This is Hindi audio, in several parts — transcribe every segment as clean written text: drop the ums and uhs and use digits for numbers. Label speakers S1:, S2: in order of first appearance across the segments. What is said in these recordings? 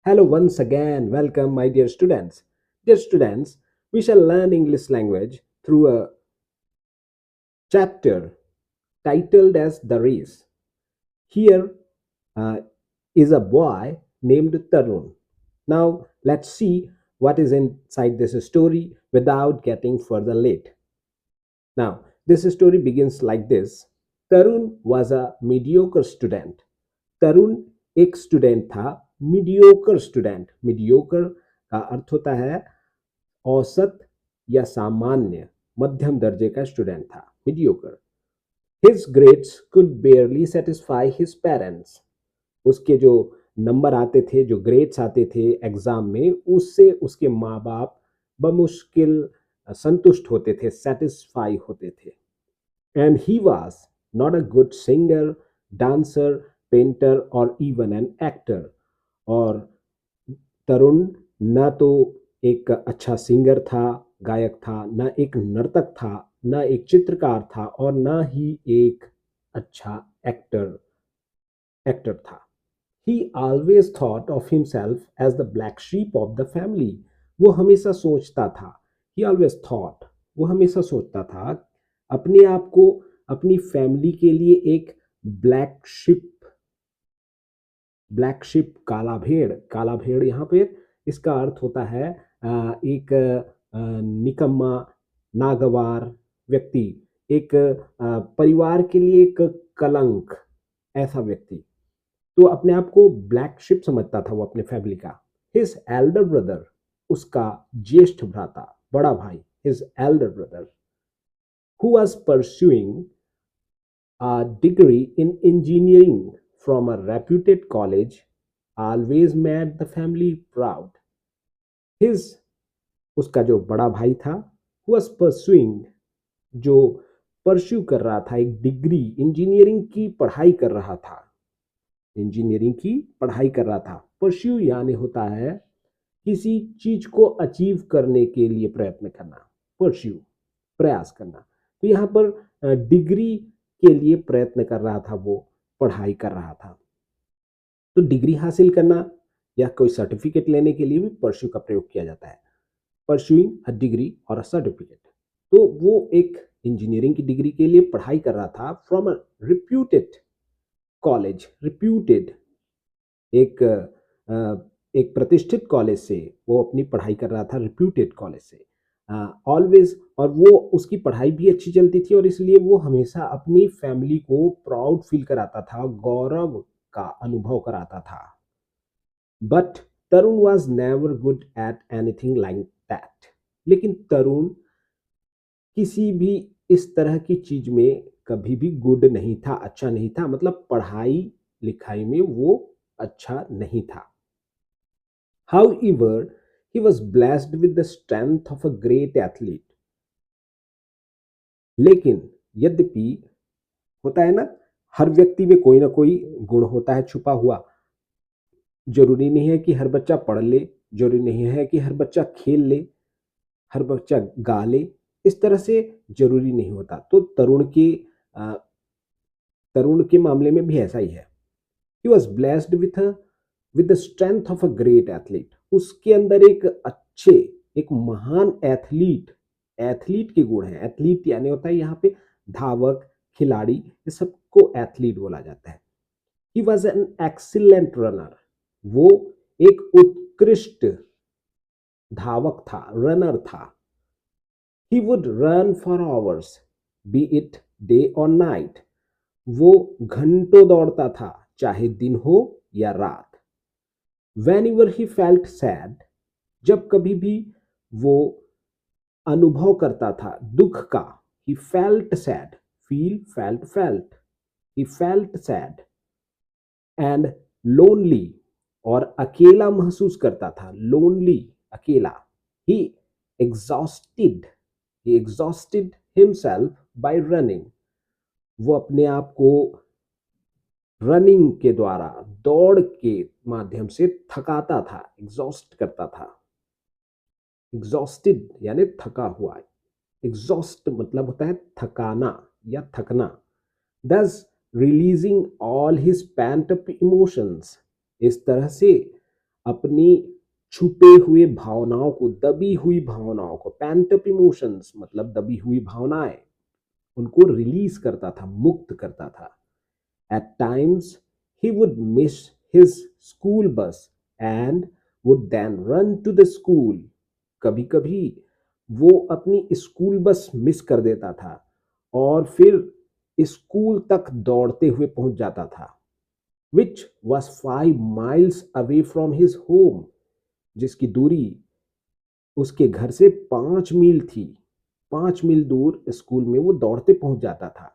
S1: Hello once again. Welcome, my dear students. Dear students, we shall learn English language through a chapter titled as The Race. Here uh, is a boy named Tarun. Now, let's see what is inside this story without getting further late. Now, this story begins like this. Tarun was a mediocre student. तरुण एक स्टूडेंट था, मीडियोकर स्टूडेंट। मीडियोकर का अर्थ होता है औसत या सामान्य, मध्यम दर्जे का स्टूडेंट था, mediocre. His grades could बेयरली satisfy his parents. उसके जो नंबर आते थे, जो ग्रेड्स आते थे एग्जाम में, उससे उसके माँ बाप बमुश्किल संतुष्ट होते थे, सेटिस्फाई होते थे। And he was not a good singer, dancer, painter, or even an actor. और तरुण न तो एक अच्छा सिंगर था, गायक था, न एक नर्तक था, न एक चित्रकार था, और न ही एक अच्छा एक्टर था। He always thought of himself as the black sheep of the family. वो हमेशा सोचता था, he always thought, वो हमेशा सोचता था अपने आप को अपनी फैमिली के लिए एक ब्लैक शिप, काला भेड़ यहाँ पे इसका अर्थ होता है एक निकम्मा, नागवार व्यक्ति, एक परिवार के लिए एक कलंक, ऐसा व्यक्ति। तो अपने आप को ब्लैक शिप समझता था वो अपने फैमिली का। हिज एल्डर ब्रदर, उसका ज्येष्ठ भ्राता, बड़ा भाई, his Elder brother, who was pursuing a degree in engineering from a reputed college, always made the family proud. His, उसका जो बड़ा भाई था, who was pursuing, जो परस्यू कर रहा था एक डिग्री, इंजीनियरिंग की पढ़ाई कर रहा था, इंजीनियरिंग की पढ़ाई कर रहा था। परस्यू यानी होता है किसी चीज को अचीव करने के लिए प्रयत्न करना, परस्यू, प्रयास करना। तो यहाँ पर डिग्री के लिए प्रयत्न कर रहा था, वो पढ़ाई कर रहा था। तो डिग्री हासिल करना या कोई सर्टिफिकेट लेने के लिए भी परस्यू का प्रयोग किया जाता है, परस्यूइंग अ डिग्री और अ सर्टिफिकेट। तो वो एक इंजीनियरिंग की डिग्री के लिए पढ़ाई कर रहा था from a reputed college. Reputed एक एक प्रतिष्ठित कॉलेज से वो अपनी पढ़ाई कर रहा था, रिप्यूटेड कॉलेज से। ऑलवेज, और वो उसकी पढ़ाई भी अच्छी चलती थी, और इसलिए वो हमेशा अपनी फैमिली को प्राउड फील कराता था, गौरव का अनुभव कराता था। But Tarun was never good at anything like that. लेकिन तरुण किसी भी इस तरह की चीज में कभी भी गुड नहीं था, अच्छा नहीं था, मतलब पढ़ाई लिखाई में वो अच्छा नहीं था। However, he was blessed with the strength of a great athlete. लेकिन यद्यपि होता है ना, हर व्यक्ति में कोई ना कोई गुण होता है छुपा हुआ। जरूरी नहीं है कि हर बच्चा पढ़ ले, जरूरी नहीं है कि हर बच्चा खेल ले, हर बच्चा गा ले, इस तरह से जरूरी नहीं होता। तो तरुण के मामले में भी ऐसा ही है। He was blessed with the strength of a great athlete. उसके अंदर एक महान एथलीट के गुण हैं। एथलीट यानी होता है यहाँ पे धावक, खिलाड़ी, ये सबको एथलीट बोला जाता है। He was an excellent runner. वो एक उत्कृष्ट धावक था, रनर था। He would run for hours, be it day or night. वो घंटों दौड़ता था, चाहे दिन हो या रात। Whenever he felt sad, जब कभी भी वो अनुभव करता था दुख का, he felt sad, felt, he felt sad and lonely, और अकेला महसूस करता था, lonely, अकेला। he exhausted he exhausted himself by running. वो अपने आप को रनिंग के द्वारा, दौड़ के माध्यम से थकाता था, एग्जॉस्ट करता था। एग्जॉस्टेड यानी थका हुआ, एग्जॉस्ट मतलब होता है थकाना या थकना। thus releasing all his pant up emotions, इस तरह से अपनी छुपे हुए भावनाओं को, दबी हुई भावनाओं को, पैंट अप इमोशंस मतलब दबी हुई भावनाएं, उनको रिलीज करता था, मुक्त करता था। At times he would miss his school bus and would then run to the school. कभी कभी वो अपनी स्कूल बस मिस कर देता था और फिर स्कूल तक दौड़ते हुए पहुंच जाता था, which was 5 miles away from his home, जिसकी दूरी उसके घर से 5 मील थी। 5 मील दूर स्कूल में वो दौड़ते पहुंच जाता था।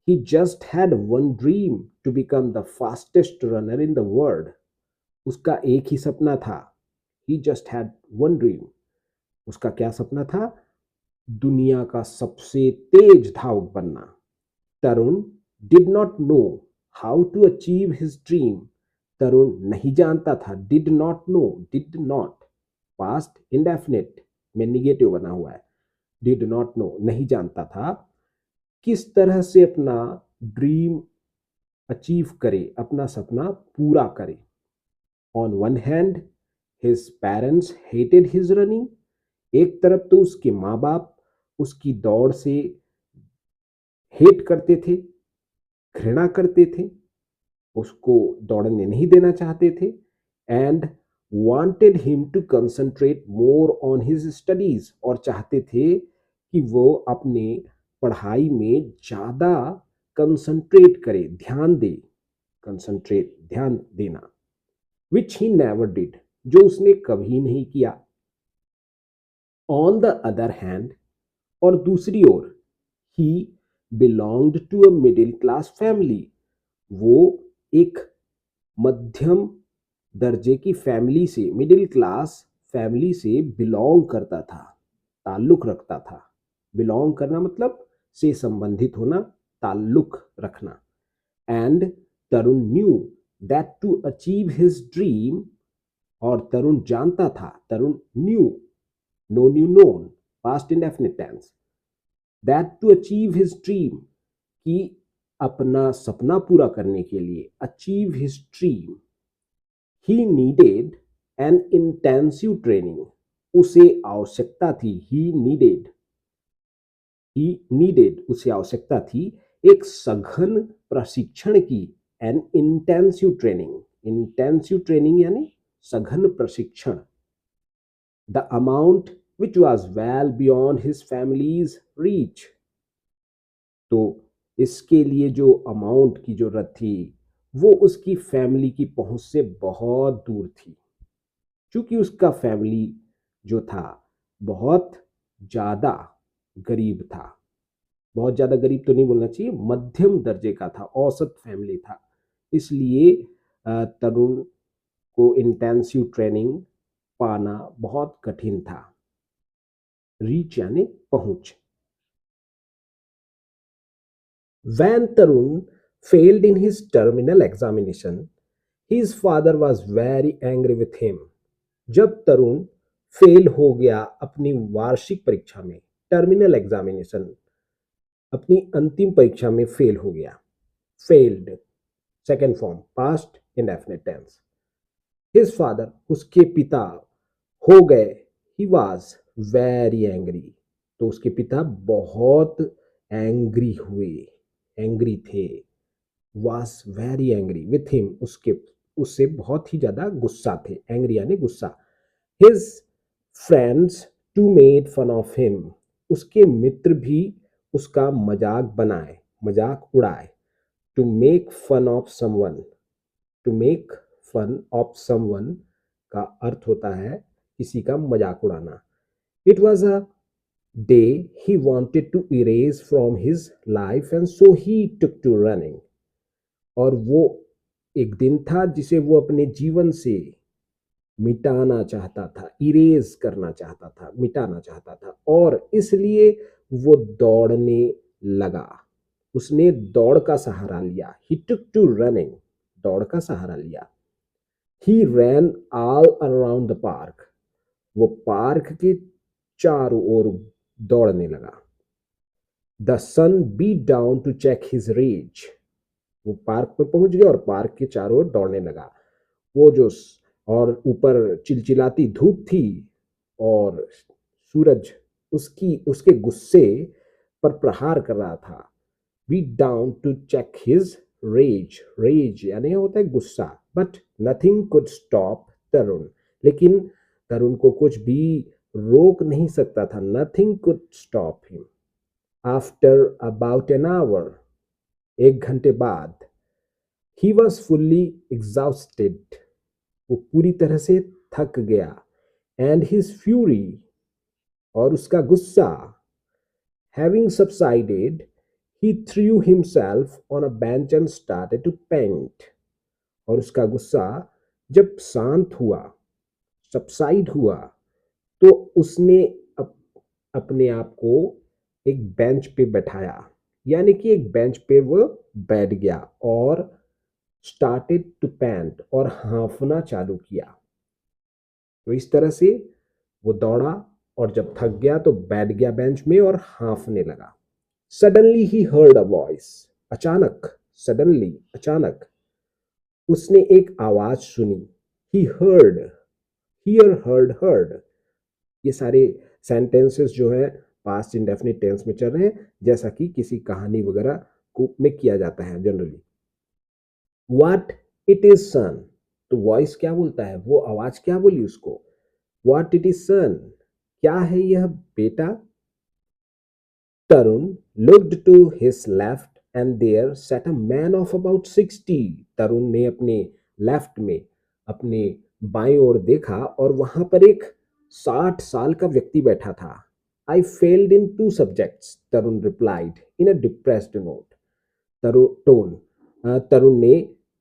S1: He just had one dream to become the fastest runner in the world. उसका एक ही सपना था। He just had one dream. उसका क्या सपना था? दुनिया का सबसे तेज धावक बनना। तरुण did not know how to achieve his dream. तरुण नहीं जानता था, did not know, did not, past indefinite में निगेटिव बना हुआ है, did not know, नहीं जानता था किस तरह से अपना ड्रीम अचीव करे, अपना सपना पूरा करे। On one hand his parents hated his running. एक तरफ तो उसके माँ बाप उसकी दौड़ से हेट करते थे, घृणा करते थे, उसको दौड़ने नहीं देना चाहते थे, and wanted him to concentrate more on his studies, और चाहते थे कि वो अपने पढ़ाई में ज़्यादा कंसंट्रेट करे, ध्यान दे, कंसंट्रेट ध्यान देना, विच ही नेवर डिड, जो उसने कभी नहीं किया। ऑन द अदर हैंड, और दूसरी ओर, he belonged to a middle class family, वो एक मध्यम दर्जे की फैमिली से, मिडिल क्लास फैमिली से बिलोंग करता था, ताल्लुक रखता था। बिलोंग करना मतलब से संबंधित होना, ताल्लुक रखना। And Tarun knew that to achieve his dream, और तरुण जानता था, Tarun knew, know knew known, past indefinite tense, that to achieve his dream, कि अपना सपना पूरा करने के लिए, achieve his dream, he needed an intensive training, उसे आवश्यकता थी, ही नीडेड उसे आवश्यकता थी एक सघन प्रशिक्षण की, एन इंटेंसिव ट्रेनिंग यानी सघन प्रशिक्षण। The amount which was well beyond his families reach, तो इसके लिए जो अमाउंट की जरूरत थी वो उसकी फैमिली की पहुंच से बहुत दूर थी, क्योंकि उसका फैमिली जो था बहुत ज़्यादा गरीब था। बहुत ज़्यादा गरीब तो नहीं बोलना चाहिए, मध्यम दर्जे का था, औसत फैमिली था। इसलिए तरुण को इंटेंसिव ट्रेनिंग पाना बहुत कठिन था। रीच यानी पहुंच। When Tarun failed in his terminal examination, his father was very angry with him. जब तरुण फेल हो गया अपनी वार्षिक परीक्षा में, टर्मिनल एग्जामिनेशन, अपनी अंतिम परीक्षा में फेल हो गया, failed second form past indefinite tense. His father उसके पिता हो गए, ही वाज वेरी एंग्री, तो उसके पिता बहुत एंग्री हुए, एंग्री थे, was very angry with him, उसके उससे बहुत ही ज्यादा गुस्सा थे, एंग्री यानी गुस्सा। His friends too made fun of him, उसके मित्र भी उसका मजाक बनाए, मजाक उड़ाए। To make fun of someone, to make fun of someone का अर्थ होता है किसी का मजाक उड़ाना। It was a day he wanted to erase from his life and so he took to running, और वो एक दिन था जिसे वो अपने जीवन से मिटाना चाहता था, इरेज करना चाहता था, मिटाना चाहता था, और इसलिए वो दौड़ने लगा। उसने दौड़ का सहारा लिया, ही टुक टू रनिंग, दौड़ का सहारा लिया। He ran all around the park, वो पार्क के चारों ओर दौड़ने लगा। The sun beat down to check his rage, वो पार्क में पहुंच गया और पार्क के चारों ओर दौड़ने लगा। वो जो और ऊपर चिलचिलाती धूप थी और सूरज उसकी उसके गुस्से पर प्रहार कर रहा था। beat down to check his rage. Rage यानी होता है गुस्सा। But nothing could stop तरुण। लेकिन तरुण को कुछ भी रोक नहीं सकता था। Nothing could stop him. After about an hour, एक घंटे बाद, he was fully exhausted. वो पूरी तरह से थक गया। And his fury, और उसका गुस्सा, having subsided, he threw himself on a bench and started to paint. और उसका गुस्सा जब शांत हुआ, सबसाइड हुआ, तो उसने अपने आप को एक बेंच पे बैठाया, यानी कि एक बेंच पे वो बैठ गया और स्टार्टेड टू पेंट, और हाँफना चालू किया। तो इस तरह से वो दौड़ा और जब थक गया तो बैठ गया बेंच में और हाँफने लगा। Suddenly he heard a voice. अचानक, सडनली अचानक उसने एक आवाज सुनी। He heard, here, heard, heard, ये सारे सेंटेंसेस जो है पास्ट इंडेफिनिट टेंस में चल रहे हैं, जैसा कि किसी कहानी वगैरह को में किया जाता है जनरली। व्हाट इट इज सन, तो वॉइस क्या बोलता है, वो आवाज क्या बोली उसको, व्हाट इट इज सन, क्या है यह बेटा। Tarun looked to his left and there sat a man of about 60. तरुण ने अपने लेफ्ट में, अपने बाएं ओर देखा और वहां पर एक 60 साल का व्यक्ति बैठा था। I failed in two subjects, Tarun replied in a depressed note. तरुण ने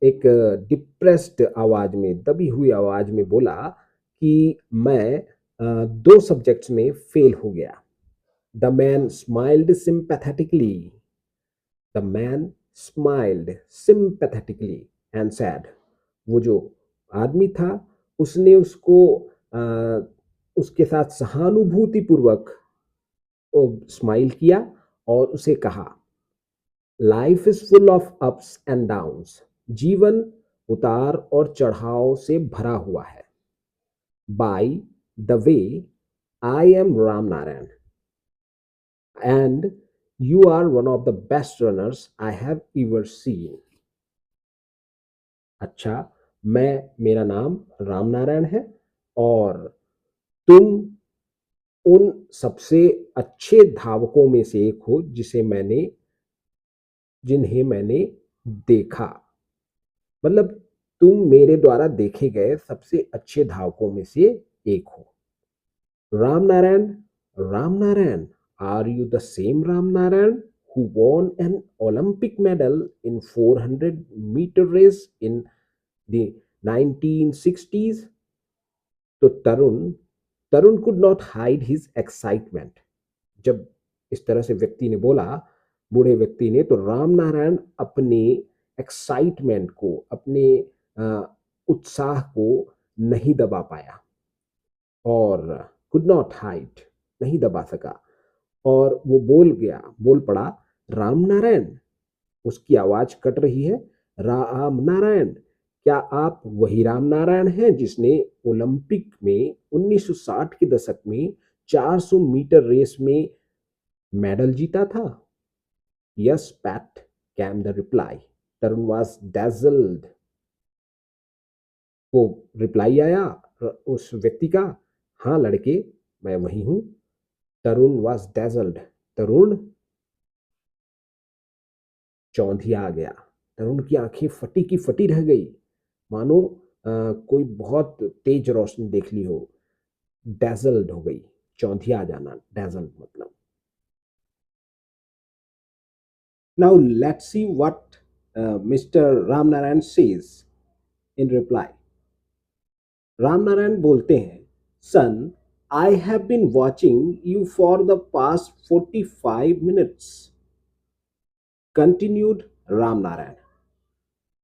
S1: एक डिप्रेस्ड आवाज में, दबी हुई आवाज में बोला कि मैं दो सब्जेक्ट्स में फेल हो गया। The man smiled sympathetically. The man smiled sympathetically and said, वो जो आदमी था उसने उसको उसके साथ सहानुभूति पूर्वक स्माइल किया और उसे कहा, life is full of ups and downs, जीवन उतार और चढ़ाव से भरा हुआ है। By the way, I am Ram Narayan and you are one of the best runners I have ever seen. अच्छा, मेरा नाम राम नारायण है और तुम उन सबसे अच्छे धावकों में से एक हो जिन्हें मैंने देखा। मतलब तुम मेरे द्वारा देखे गए सबसे अच्छे धावकों में से एक हो। Ram Narayan, Ram Narayan, are you the same Ram Narayan who won an Olympic medal in 400-meter race in the 1960s? तो तरुण could not hide his excitement. जब इस तरह से व्यक्ति ने बोला, बूढ़े व्यक्ति ने, तो राम नारायण अपने एक्साइटमेंट को, अपने उत्साह को नहीं दबा पाया, और could not hide, नहीं दबा सका, और वो बोल पड़ा, राम नारायण। उसकी आवाज कट रही है, राम नारायण, क्या आप वही राम नारायण हैं जिसने ओलंपिक में 1960 के दशक में 400 मीटर रेस में मेडल जीता था? Yes Pat, came the reply. Tarun was dazzled. वो रिप्लाई आया उस व्यक्ति का, हाँ लड़के, मैं वही हूं। तरुण वाज डैजल्ड, तरुण चौंधिया गया। तरुण की आंखें फटी की फटी रह गई, मानो कोई बहुत तेज रोशनी देख ली हो। डैजल्ड हो गई, चौंधिया जाना, डैजल्ड मतलब। Now let's see what mister Ram Narayan says in reply. Ram Narayan बोलते हैं, son, I have been watching you for the past 45 minutes, continued Ram Narayan.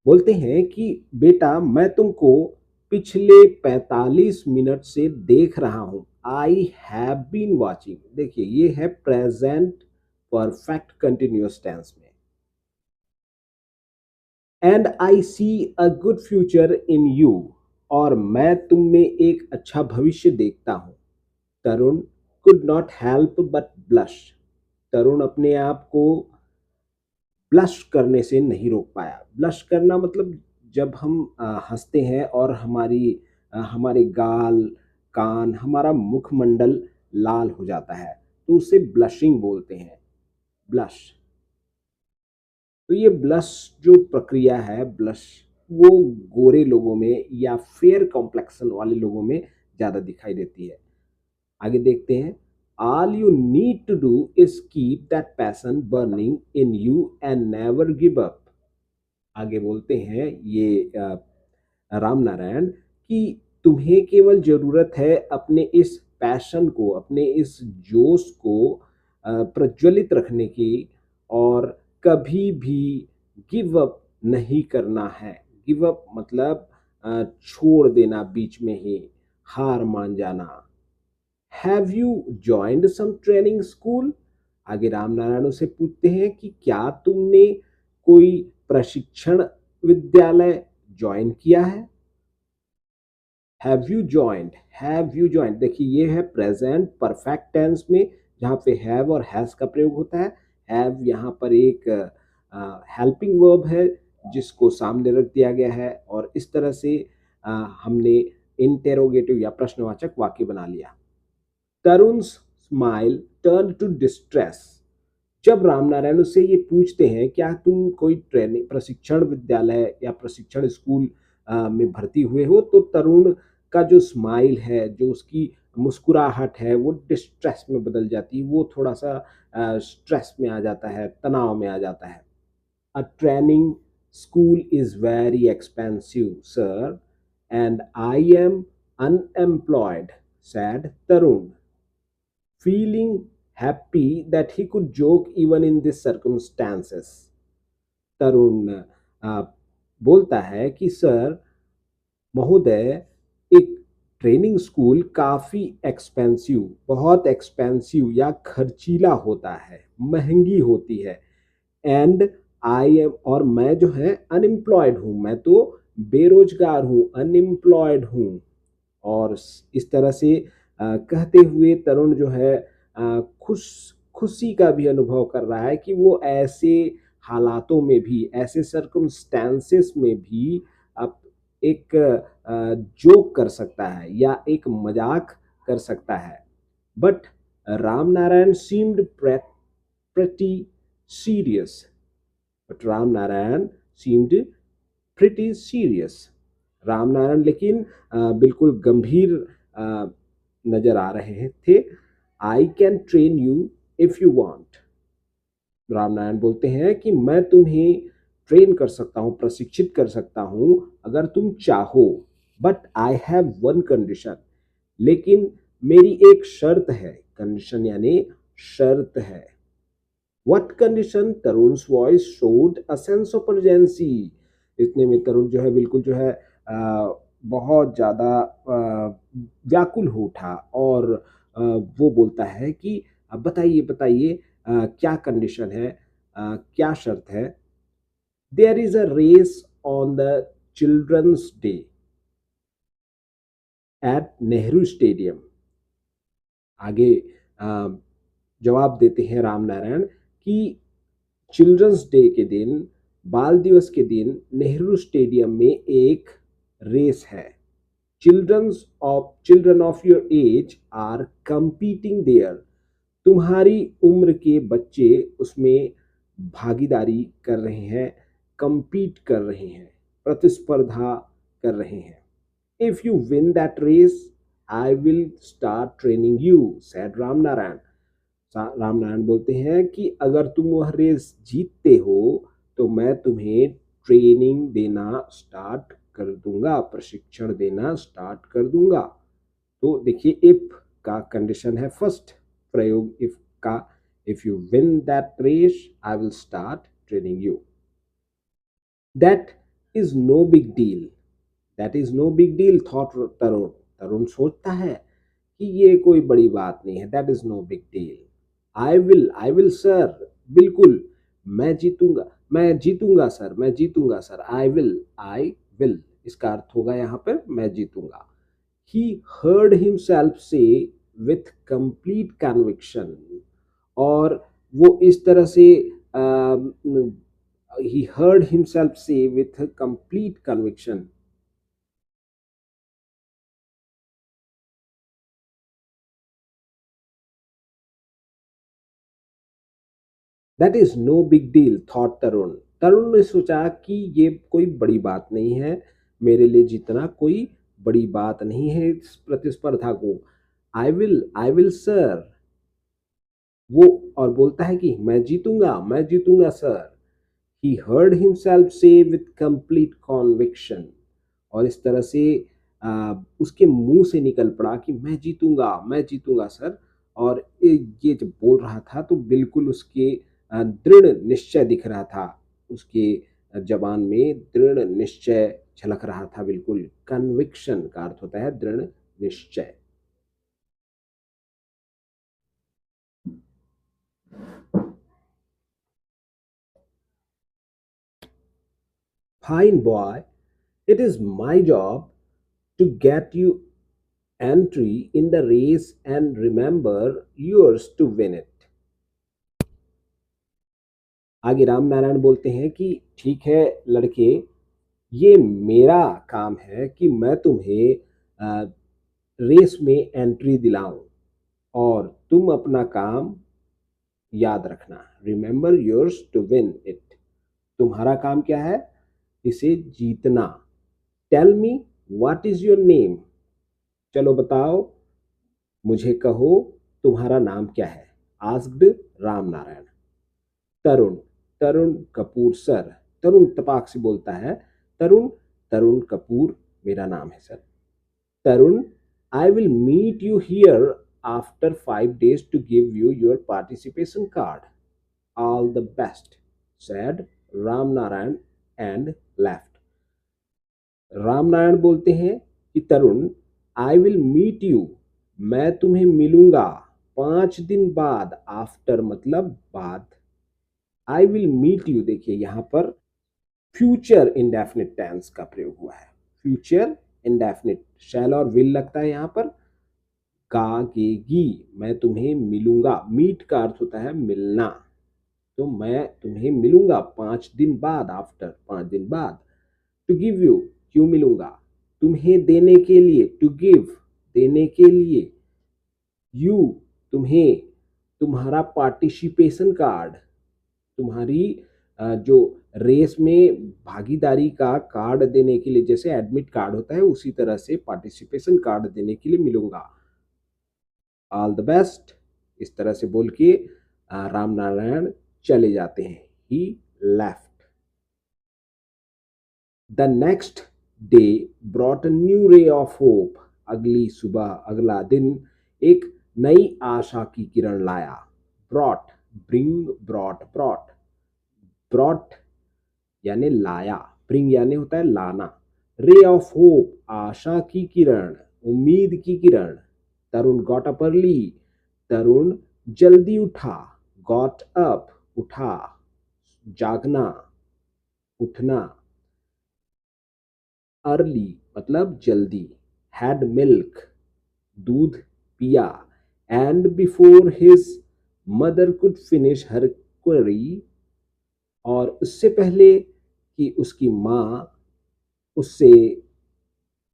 S1: बोलते हैं कि बेटा, मैं तुमको पिछले 45 मिनट से देख रहा हूं। आई हैव बीन वॉचिंग, देखिए ये है प्रेजेंट परफेक्ट कंटिन्यूअस टेंस में। And I see a good future in you, और मैं तुम में एक अच्छा भविष्य देखता हूँ। Tarun could not help but blush. Tarun अपने आप को ब्लश करने से नहीं रोक पाया। ब्लश करना मतलब जब हम हंसते हैं और हमारे गाल, कान, हमारा मुखमंडल लाल हो जाता है, तो उसे ब्लशिंग बोलते हैं। ब्लश। तो ये ब्लश जो प्रक्रिया है, ब्लश, वो गोरे लोगों में या फेयर कॉम्प्लेक्शन वाले लोगों में ज़्यादा दिखाई देती है। आगे देखते हैं। All you need to do is keep that passion burning in you and never give up. आगे बोलते हैं ये राम नारायण कि तुम्हें केवल ज़रूरत है अपने इस पैशन को, अपने इस जोश को प्रज्वलित रखने की, और कभी भी गिव अप नहीं करना है। गिव अप मतलब छोड़ देना बीच में ही, हार मान जाना। Have you joined some training school. आगे राम नारायण उसे पूछते हैं कि क्या तुमने कोई प्रशिक्षण विद्यालय ज्वाइन किया है। हैव यू जॉइंड देखिए ये है प्रेजेंट परफेक्ट टेंस में, जहाँ पे हैव और हैज का प्रयोग होता है। हैव यहाँ पर एक हेल्पिंग वर्ब है जिसको सामने रख दिया गया है, और इस तरह से हमने इंटेरोगेटिव या प्रश्नवाचक वाक्य बना लिया। तरुण's स्माइल टर्न टू डिस्ट्रेस। जब रामनारायण उससे ये पूछते हैं क्या तुम कोई ट्रेनिंग प्रशिक्षण विद्यालय या प्रशिक्षण स्कूल में भर्ती हुए हो, तो तरुण का जो स्माइल है, जो उसकी मुस्कुराहट है, वो डिस्ट्रेस में बदल जाती है। वो थोड़ा सा स्ट्रेस में आ जाता है, तनाव में आ जाता है। A training school is very expensive sir and I am unemployed, sad Tarun, feeling happy that he could joke even in these circumstances। तरुण आ, बोलता है कि सर महोदय, एक ट्रेनिंग स्कूल काफ़ी एक्सपेंसिव, बहुत एक्सपेंसिव या खर्चीला होता है, महंगी होती है। एंड आई एम, और मैं जो है अनएम्प्लॉयड हूँ, मैं तो बेरोजगार हूँ, अनएम्प्लॉयड हूँ। और इस तरह से कहते हुए तरुण जो है खुशी का भी अनुभव कर रहा है कि वो ऐसे हालातों में भी, ऐसे सर्कमस्टेंसेस में भी अब एक जोक कर सकता है या एक मजाक कर सकता है। But Ram Narayan seemed pretty serious. But Ram Narayan seemed pretty serious. Ramnarayan लेकिन बिल्कुल गंभीर नजर आ रहे थे। I can train you if you want. Ramnarayan बोलते हैं कि मैं तुम्हें ट्रेन कर सकता हूँ, प्रशिक्षित कर सकता हूँ अगर तुम चाहो। But I have one condition, लेकिन मेरी एक शर्त है। कंडीशन यानी शर्त है। What condition? तरुण's voice showed a sense of urgency. इतने में तरुण जो है बिल्कुल जो है बहुत ज़्यादा व्याकुल हो उठा, और वो बोलता है कि बताइए बताइए क्या कंडीशन है, क्या शर्त है। There is a race on the children's day at Nehru stadium. आगे अ, जवाब देते हैं राम नारायण कि चिल्ड्रंस डे के दिन, बाल दिवस के दिन, नेहरू स्टेडियम में एक रेस है। Children of your age are competing there. तुम्हारी उम्र के बच्चे उसमें भागीदारी कर रहे हैं, compete कर रहे हैं, प्रतिस्पर्धा कर रहे हैं। If you win that race, I will start training you, said Ram Narayan. Ram Narayan बोलते हैं कि अगर तुम वह रेस जीतते हो तो मैं तुम्हें ट्रेनिंग देना स्टार्ट कर दूंगा, प्रशिक्षण देना स्टार्ट कर दूंगा। तो देखिए इफ का कंडीशन है फर्स्ट प्रयोग इफ का। If you win that race I will start training you. That is no big deal. That is no big deal thought Tarun. Tarun सोचता है कि ये कोई बड़ी बात नहीं है। That is no big deal. I will sir, बिल्कुल मैं जीतूंगा सर, मैं जीतूंगा सर। आई विल इसका अर्थ होगा यहाँ पर मैं जीतूंगा। He heard himself say with complete conviction, और वो इस तरह से he heard himself say with complete conviction. That is no big deal, thought तरुण। तरुण ने सोचा कि ये कोई बड़ी बात नहीं है, मेरे लिए जीतना कोई बड़ी बात नहीं है इस प्रतिस्पर्धा को। आई विल सर, वो और बोलता है कि मैं जीतूंगा sir. He heard himself say with complete conviction, और इस तरह से उसके मुंह से निकल पड़ा कि मैं जीतूंगा सर। और ये जब बोल रहा था तो बिल्कुल उसके दृढ़ निश्चय दिख रहा था, उसके जबान में दृढ़ निश्चय झलक रहा था। बिल्कुल कन्विक्शन का अर्थ होता है दृढ़ निश्चय। Fine boy, it is my job to get you entry in the race and remember yours to win it. आगे राम नारायण बोलते हैं कि ठीक है लड़के, ये मेरा काम है कि मैं तुम्हें रेस में एंट्री दिलाऊं, और तुम अपना काम याद रखना। Remember yours to win it, तुम्हारा काम क्या है, इसे जीतना। Tell me what is your name, चलो बताओ, मुझे कहो तुम्हारा नाम क्या है। आस्क्ड राम नारायण। तरुण, तरुण कपूर सर। तरुण तपाक से बोलता है, तरुण, तरुण कपूर मेरा नाम है sir. Tarun, I will meet you here after 5 days to give you your participation card. All the best, said Ram Narayan and left. Ram Narayan बोलते हैं कि तरुण, आई विल मीट यू, मैं तुम्हें मिलूंगा 5 दिन बाद। आफ्टर मतलब बाद। आई विल मीट यू, देखिए यहां पर फ्यूचर इंडेफिनिट टेंस का प्रयोग हुआ है। फ्यूचर इंडेफिनिट, शैल और विल लगता है यहां पर। गागेगी, मैं तुम्हें मिलूंगा। मीट का अर्थ होता है मिलना, तो मैं तुम्हें मिलूंगा 5 दिन बाद। आफ्टर 5 दिन बाद। टू गिव यू, क्यों मिलूंगा, तुम्हें देने के लिए। टू गिव, देने के लिए। यू, तुम्हें, तुम्हारा पार्टिसिपेशन कार्ड, तुम्हारी जो रेस में भागीदारी का कार्ड देने के लिए, जैसे एडमिट कार्ड होता है उसी तरह से पार्टिसिपेशन कार्ड देने के लिए मिलूंगा। ऑल द बेस्ट, इस तरह से बोल के राम नारायण चले जाते हैं। He left. The next day brought a new ray of hope, अगली सुबह, अगला दिन एक नई आशा की किरण लाया। Brought, bring, brought, brought. Brought यानी लाया, ब्रिंग यानी होता है लाना। रे ऑफ होप, आशा की किरण, उम्मीद की किरण। तरुण गॉट अप अर्ली, तरुण जल्दी उठा। गॉट अप, उठा, जागना, उठना। अर्ली मतलब जल्दी। हैड मिल्क, दूध पिया। And before his mother could finish her query, और उससे पहले कि उसकी माँ उससे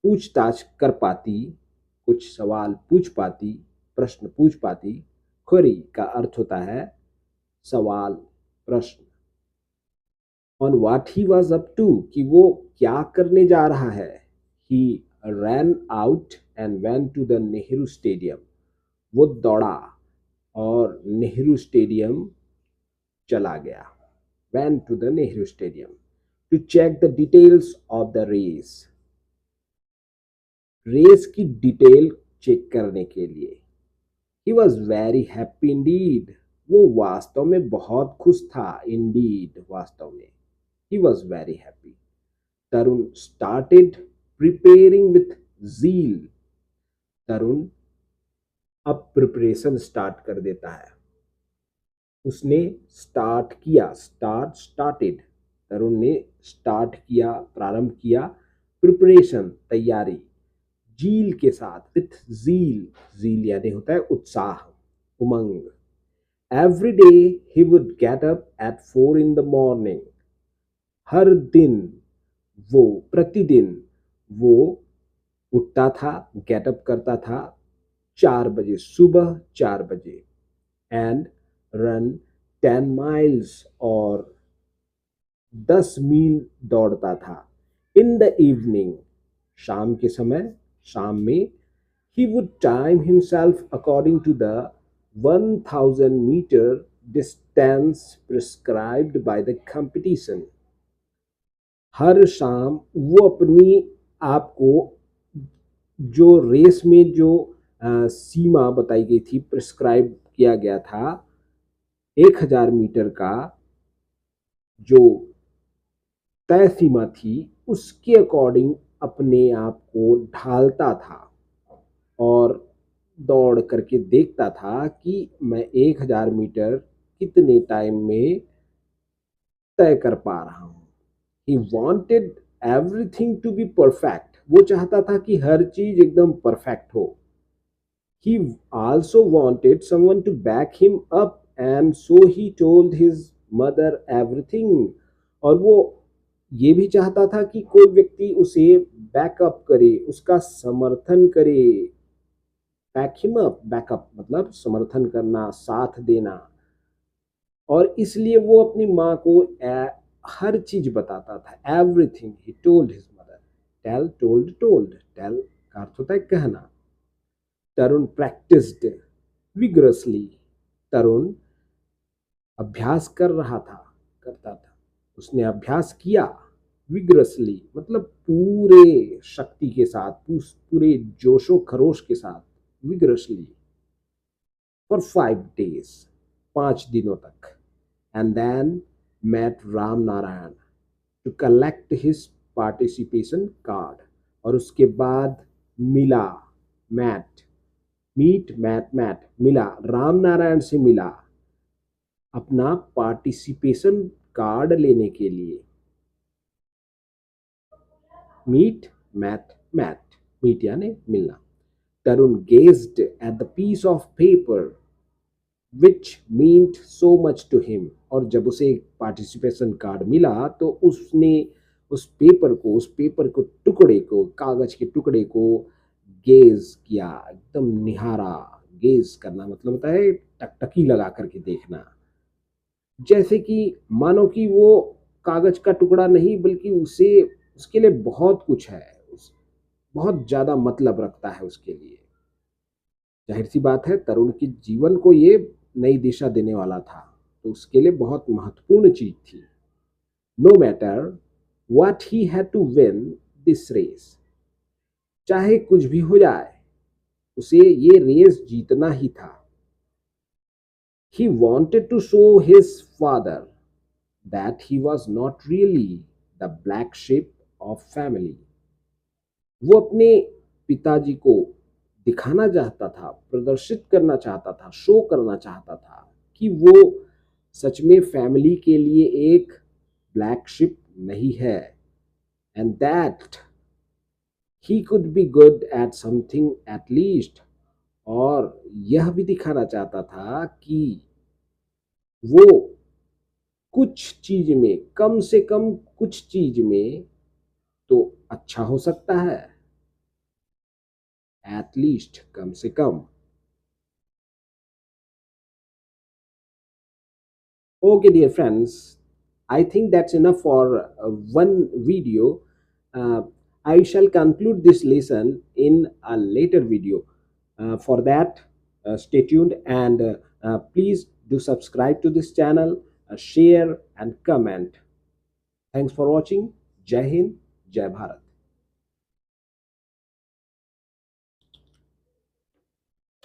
S1: पूछताछ कर पाती, कुछ सवाल पूछ पाती, प्रश्न पूछ पाती। क्वेरी का अर्थ होता है सवाल, प्रश्न। On what he was up to, कि वो क्या करने जा रहा है। He ran out and went to the Nehru stadium, वो दौड़ा और नेहरू स्टेडियम चला गया। Went to the Nehru stadium to check the details of the race, race की डिटेल चेक करने के लिए। He was very happy indeed, वो वास्तव में बहुत खुश था। इंडीड वास्तव में। He was very happy. Tarun started preparing with जील, तरुण अब प्रिपरेशन स्टार्ट कर देता है। उसने स्टार्ट किया, स्टार्टेड, तरुण ने स्टार्ट किया, प्रारंभ किया प्रिपरेशन तैयारी, जील के साथ, विथ जील, जील यानी होता है उत्साह, उमंग। Every day he would get up at 4 in the morning। हर दिन वो, प्रतिदिन वो उठता था, गेटअप करता था 4 बजे, सुबह 4 बजे। एंड रन 10 miles, और 10 मील दौड़ता था। इन द इवनिंग, शाम के समय, शाम में, he would time himself according to the 1000 meter distance prescribed by the competition। हर शाम वो अपनी आप को जो रेस में जो सीमा बताई गई थी, प्रिस्क्राइब किया गया था, 1000 मीटर का जो तय सीमा थी, उसके अकॉर्डिंग अपने आप को ढालता था और दौड़ करके देखता था कि मैं 1000 मीटर कितने टाइम में तय कर पा रहा हूँ। He wanted everything to be perfect। वो चाहता था कि हर चीज एकदम परफेक्ट हो। He also wanted someone to back him up, and so he told his mother everything। और वो ये भी चाहता था कि कोई व्यक्ति उसे बैकअप करे, उसका समर्थन करे। बैक हिम अप, बैकअप मतलब समर्थन करना, साथ देना। और इसलिए वो अपनी माँ को हर चीज बताता था। Everything he told his mother. Tell, told, told, tell का अर्थ होता है कहना। तरुण प्रैक्टिस्ड विगरसली। तरुण अभ्यास कर रहा था, करता था, उसने अभ्यास किया। विगरसली मतलब पूरे शक्ति के साथ, पूरे जोशो खरोश के साथ, विगरसली, फॉर 5 days, 5 दिनों तक। And then met Ram Narayan to collect his participation card. और उसके बाद मिला, मैट, मीट, मैट, मिला, राम नारायण से मिला अपना पार्टिसिपेशन कार्ड लेने के लिए। मीट, मैट, मीट यानी मिलना। Tarun gazed at the piece of paper which meant so much to him. और जब उसे पार्टिसिपेशन कार्ड मिला तो उसने उस पेपर को टुकड़े को, कागज के टुकड़े को गेज किया, एकदम निहारा। गेज करना मतलब होता है टकटकी लगा करके देखना, जैसे कि मानो कि वो कागज का टुकड़ा नहीं, बल्कि उसे, उसके लिए बहुत कुछ है, बहुत ज्यादा मतलब रखता है उसके लिए। जाहिर सी बात है, तरुण के जीवन को ये नई दिशा देने वाला था, तो उसके लिए बहुत महत्वपूर्ण चीज थी। No matter what he had to win this race. चाहे कुछ भी हो जाए, उसे ये रेस जीतना ही था। He wanted to show his father that he was not really the black sheep of family। वो अपने पिताजी को दिखाना चाहता था, प्रदर्शित करना चाहता था, शो करना चाहता था कि वो सच में फैमिली के लिए एक ब्लैक शिप नहीं है। And that he could be good at something at least. और यह भी दिखाना चाहता था कि वो कुछ चीज में, कम से कम कुछ चीज में तो अच्छा हो सकता है। एट लीस्ट, कम से कम। Okay, dear friends, I think that's enough for one video. Uh, I shall conclude this lesson in a later video. For that, stay tuned, and please do subscribe to this channel, share and comment. Thanks for watching. Jai Hind, Jai Bharat.